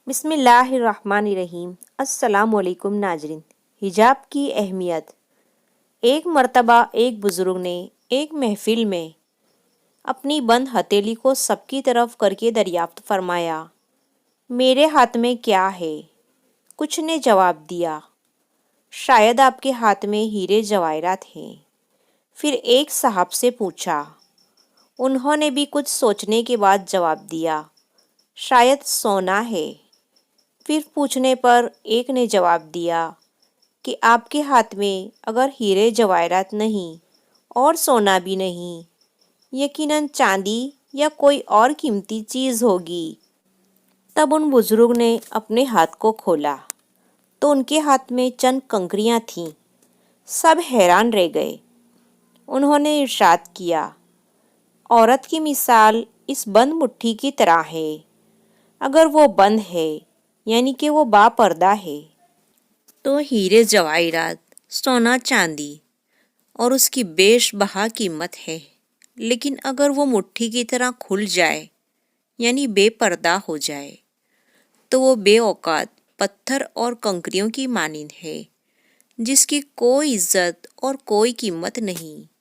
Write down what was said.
بسم اللہ الرحمن الرحیم۔ السلام علیکم ناظرین۔ حجاب کی اہمیت۔ ایک مرتبہ ایک بزرگ نے ایک محفل میں اپنی بند ہتھیلی کو سب کی طرف کر کے دریافت فرمایا، میرے ہاتھ میں کیا ہے؟ کچھ نے جواب دیا، شاید آپ کے ہاتھ میں ہیرے جواہرات ہیں۔ پھر ایک صاحب سے پوچھا، انہوں نے بھی کچھ سوچنے کے بعد جواب دیا، شاید سونا ہے۔ پھر پوچھنے پر ایک نے جواب دیا کہ آپ کے ہاتھ میں اگر ہیرے جواہرات نہیں اور سونا بھی نہیں، یقیناً چاندی یا کوئی اور قیمتی چیز ہوگی۔ تب ان بزرگ نے اپنے ہاتھ کو کھولا تو ان کے ہاتھ میں چند کنکریاں تھیں۔ سب حیران رہ گئے۔ انہوں نے ارشاد کیا، عورت کی مثال اس بند مٹھی کی طرح ہے۔ اگر وہ بند ہے یعنی کہ وہ با پردہ ہے تو ہیرے جواہرات، سونا چاندی اور اس کی بیش بہا قیمت ہے، لیکن اگر وہ مٹھی کی طرح کھل جائے یعنی بے پردہ ہو جائے تو وہ بے اوقات پتھر اور کنکریوں کی مانند ہے، جس کی کوئی عزت اور کوئی قیمت نہیں۔